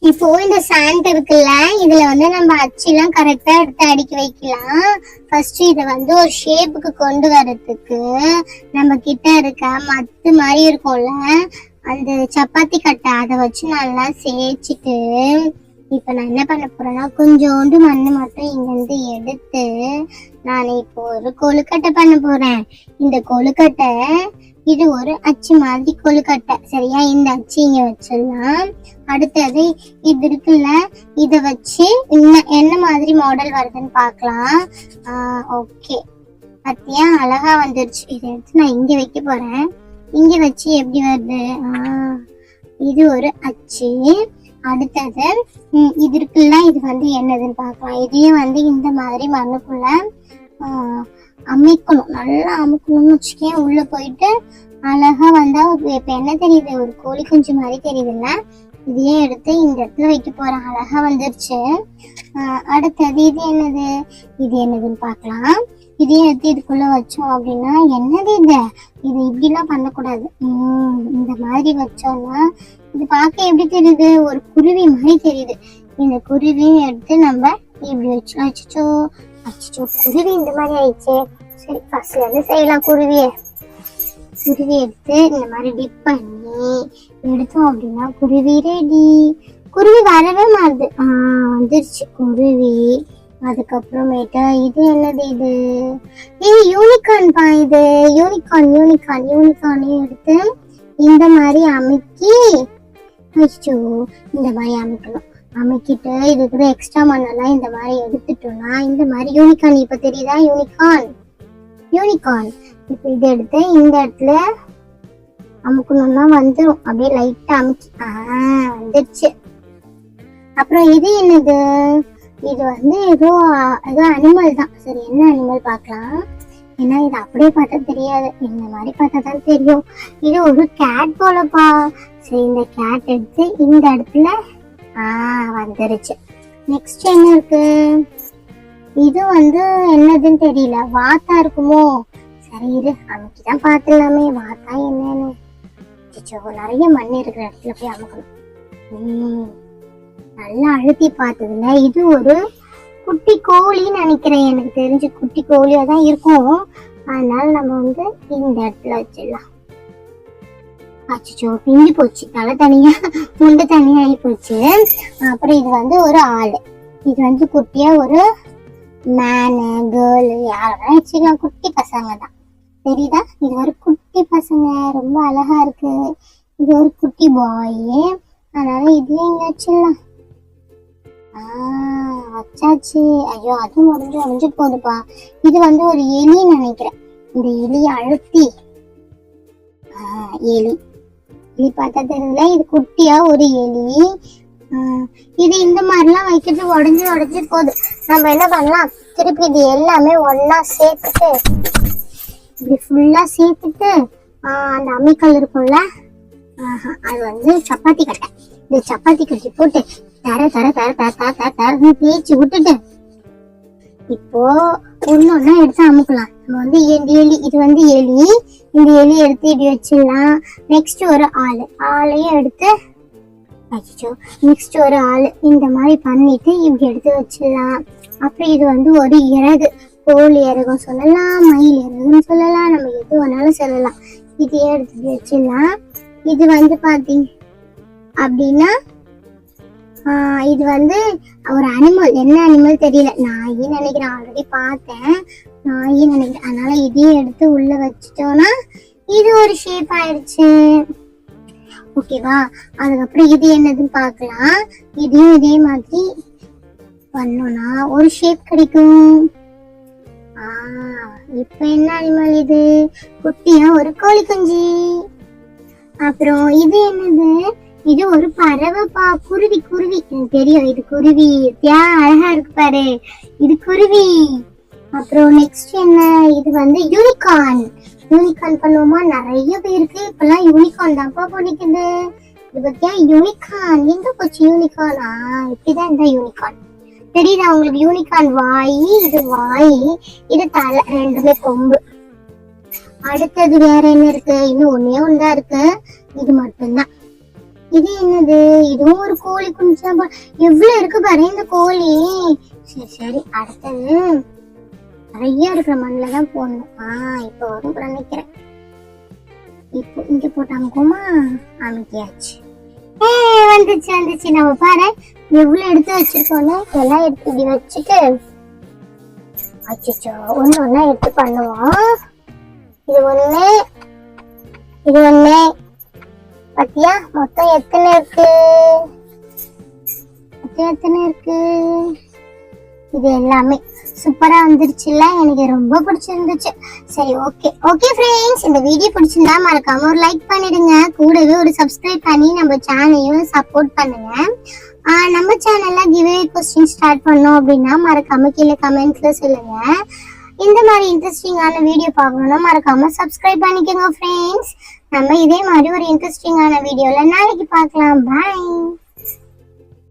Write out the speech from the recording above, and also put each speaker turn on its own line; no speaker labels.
இப்போ இந்த சாண்ட் இருக்குல்ல, இதுல வந்து நம்ம அச்செல்லாம் கரெக்டா எடுத்து அடுக்கி வைக்கலாம். ஃபர்ஸ்ட் இதை வந்து ஒரு ஷேப்புக்கு கொண்டு வரதுக்கு நம்ம கிட்ட இருக்க மத்து மாதிரி இருக்கும்ல, அந்த சப்பாத்தி கட்டை அதை வச்சு நல்லா தேய்ச்சிட்டு இப்ப நான் என்ன பண்ண போறேன்னா கொஞ்சோண்டு மண்ணு மட்டும் இங்க இருந்து எடுத்து நான் இப்போ ஒரு கொழுக்கட்டை பண்ண போறேன். இந்த கொழுக்கட்டை இது ஒரு அச்சு மாதிரி கொழுக்கட்டை, சரியா? இந்த அச்சு இங்க வச்சிடலாம். அடுத்தது இது இருக்குல்ல, இத வச்சு என்ன மாதிரி மாடல் வருதுன்னு பார்க்கலாம். ஓகே, பாத்தியா அழகா வந்துருச்சு. இதை எடுத்து நான் இங்க வைக்க போறேன். இங்க வச்சு எப்படி வருது? இது ஒரு அச்சு. அடுத்தது இது இருக்குல்ல, இது வந்து என்னதுன்னு பார்க்கலாம். இதையும் வந்து இந்த மாதிரி மண்ணுக்குள்ள அமைக்கணும். நல்லா அமுக்கணும்னு வச்சுக்கேன். உள்ள போயிட்டு அழகா வந்தா இப்ப என்ன தெரியுது, ஒரு கோழி குஞ்சு மாதிரி தெரியுதுல்ல, இதையே எடுத்து இந்த இடத்துல வைக்க போறேன். அழகா வந்துருச்சு. அடுத்தது இது என்னதுன்னு பார்க்கலாம். இதையும் எடுத்து இதுக்குள்ள வச்சோம் அப்படின்னா என்னது இது இப்படிலாம் பண்ணக்கூடாது. இந்த மாதிரி வச்சோம்னா இது பார்க்க எப்படி தெரியுது, ஒரு குருவி மாதிரி தெரியுது. இந்த குருவியும் எடுத்து நம்ம இப்படி வச்சோ குருவி இந்த மாதிரி ஆயிடுச்சு. சரி, ஃபர்ஸ்ட்ல இருந்து செய்யலாம். குருவி எடுத்து இந்த மாதிரி டிப் பண்ணி எடுத்தோம் அப்படின்னா குருவி ரெடி. குருவி வரவே மாறுது. வந்துருச்சு குருவி. அதுக்கப்புறமேட்டு இது என்னது, இது யூனிகார்ன் பா. இது யூனிகார்ன் எடுத்து இந்த மாதிரி அமுக்கி இந்த மாதிரி அமைக்கணும். அமைக்கிட்டு இது கூட எக்ஸ்ட்ரா மண்ணெல்லாம் இந்த மாதிரி எடுத்துட்டோம்னா இந்த மாதிரி யூனிகார்ன். இப்ப தெரியுதா யூனிகார்ன். இப்ப இதை எடுத்து இந்த இடத்துல அமுக்கணும்னா வந்துடும். அப்படியே லைட்டா அமுக்கி வந்துருச்சு. அப்புறம் இது என்னது, இது வந்து ஏதோ அனிமல் தான். சரி, என்ன அனிமல் பார்க்கலாம். ஏன்னா இது அப்படியே பார்த்தா தெரியாது, இந்த மாதிரி பார்த்தா தான் தெரியும். இது ஒரு கேட் போலப்பா. சரி, இந்த கேட் எடுத்து இந்த இடத்துல வந்துருச்சு. நெக்ஸ்ட் என்ன இருக்கு, இது வந்து என்னதுன்னு தெரியல. வாத்தா இருக்குமோ? சரி, இரு அமுக்கிதான் பார்த்துலாமே. வாத்தா என்னன்னு நிறைய மண் இருக்கிற இடத்துல போய் அமுக்கணும். நல்லா அழுத்தி பார்த்ததுல இது ஒரு குட்டி கோழின்னு நினைக்கிறேன். எனக்கு தெரிஞ்சு குட்டி கோழியா தான் இருக்கும். அதனால நம்ம வந்து இந்த இடத்துல வச்சிடலாம். அச்சோ, பிஞ்சு போச்சு. தலை தனியா முண்டை தனியா ஆகி போச்சு. அப்புறம் இது வந்து ஒரு ஆளு. இது வந்து குட்டியா ஒரு மேனு கேர்ளு யாரெல்லாம் வச்சுக்கலாம். குட்டி பசங்க தான், தெரியுதா? இது ஒரு குட்டி பசங்க, ரொம்ப அழகா இருக்கு. இது ஒரு குட்டி பாய். அதனால இதையும் இங்க வச்சிடலாம். வச்சாச்சு. ஐயோ, அதுவும் முடிஞ்சு போகுதுப்பா. இது வந்து ஒரு எலின்னு நினைக்கிறேன். இந்த எலியை அழுத்தி எலி பார்த்தா தெரியல. இது குட்டியா ஒரு எலி. இது இந்த மாதிரிலாம் வைக்கிறது உடஞ்சி போகுது. நம்ம என்ன பண்ணலாம், திருப்பி இது எல்லாமே ஒன்னா சேர்த்துட்டு இப்படி ஃபுல்லா சேர்த்துட்டு அந்த அம்மிக்கல் இருக்கும்ல, அது வந்து சப்பாத்தி கட்டை. இந்த சப்பாத்தி கட்டி போட்டு தர தேய்ச்சி விட்டுட்டு இப்போ ஒன்னொன்னா எடுத்து அமுக்கலாம். நம்ம வந்து எலி, இது வந்து எலி. இந்த எலி எடுத்து இப்படி வச்சிடலாம். நெக்ஸ்ட் ஒரு ஆளையும் எடுத்து நெக்ஸ்ட் ஒரு ஆளு இந்த மாதிரி பண்ணிட்டு இப்படி எடுத்து வச்சிடலாம். அப்புறம் இது வந்து ஒரு இறகு, கோழி இறகும் சொல்லலாம், மயில் இறகுன்னு சொல்லலாம், நம்ம எது வேணாலும் சொல்லலாம். இதையே எடுத்து வச்சிடலாம். இது வந்து பாத்தீங்க அப்படின்னா இது வந்து ஒரு அனிமல். என்ன அனிமல் தெரியல, நாயின்னு நினைக்கிறேன். ஆல்ரெடி பார்த்தேன், நாயின்னு நினைக்கிறேன். அதனால இதையும் எடுத்து உள்ள வச்சுட்டோம்னா இது ஒரு ஷேப் ஆயிடுச்சு. ஓகேவா? அதுக்கப்புறம் இது என்னதுன்னு பார்க்கலாம். இதையும் இதே மாதிரி பண்ணோம்னா ஒரு ஷேப் கிடைக்கும். இப்ப என்ன அனிமல் இது? குட்டியா ஒரு கோழி குஞ்சு. அப்புறம் இது என்னது, இது ஒரு பறவைப்பா. குருவி எனக்கு தெரியும். இது குருவி. அழகா இருக்கு பாரு, இது குருவி. அப்புறம் நெக்ஸ்ட் என்ன, இது வந்து யூனிகார்ன் பண்ணுவோமா? நிறைய பேருக்கு இப்பெல்லாம் யூனிகார்ன் தான்ப்பா பிடிக்குது. இது பத்தியா யூனிகார்ன் எங்க போச்சு? யூனிகார்ன் இப்படிதான் இந்த யூனிகார்ன் தெரியுதா உங்களுக்கு? யூனிகார்ன் வாய், இது வாய், இது தலை, ரெண்டுமே கொம்பு. அடுத்தது வேற என்ன இருக்கு? இன்னும் ஒன்னே ஒன்றுதான் இருக்கு. இது மட்டும்தான். இது என்னது? இதுவும் ஒரு கோழி குஞ்சு தான். எவ்வளவு இருக்கு பாரு இந்த கோழி. சரி சரி, அடுத்தது நிறைய இருக்கிற மண்ணில தான் போடணும். இப்போ வரும் நினைக்கிறேன். இப்போ இங்க போட்டு அமுக்குமா? அமுக்கியாச்சு. வந்துச்சு வந்துச்சு. நம்ம பாரு எவ்வளவு எடுத்து வச்சிருக்கோன்னு. எல்லாம் எடுத்து இப்படி வச்சுட்டு அச்சோ ஒண்ணு ஒண்ணா எடுத்து பண்ணுவோம். இது ஒண்ணு, இது ஒண்ணு. பாத்தியா மொத்தம் எத்தனை இருக்கு? எத்தனை இருக்கு? இது எல்லாமே சூப்பரா வந்துருச்சுல்ல. எனக்கு ரொம்ப பிடிச்சிருந்துச்சு. சரி ஓகே ஓகே ஃப்ரெண்ட்ஸ், இந்த வீடியோ பிடிச்சிருந்தா மறக்காம ஒரு லைக் பண்ணிடுங்க. கூடவே ஒரு சப்ஸ்கிரைப் பண்ணி நம்ம சேனலையும் சப்போர்ட் பண்ணுங்க. நம்ம சேனல்ல கிவ்அவே क्वेश्चन ஸ்டார்ட் பண்ணோம் அப்படின்னா மறக்காம கீழே கமெண்ட்ஸ்ல சொல்லுங்க. இந்த மாதிரி இன்ட்ரெஸ்டிங்கான வீடியோ பார்க்கணும்னா மறக்காம சப்ஸ்கிரைப் பண்ணிக்கோங்க ஃப்ரெண்ட்ஸ். நம்ம இதே மாதிரி ஒரு இன்ட்ரெஸ்டிங்கான வீடியோல நாளைக்கு பார்க்கலாம். பாய்.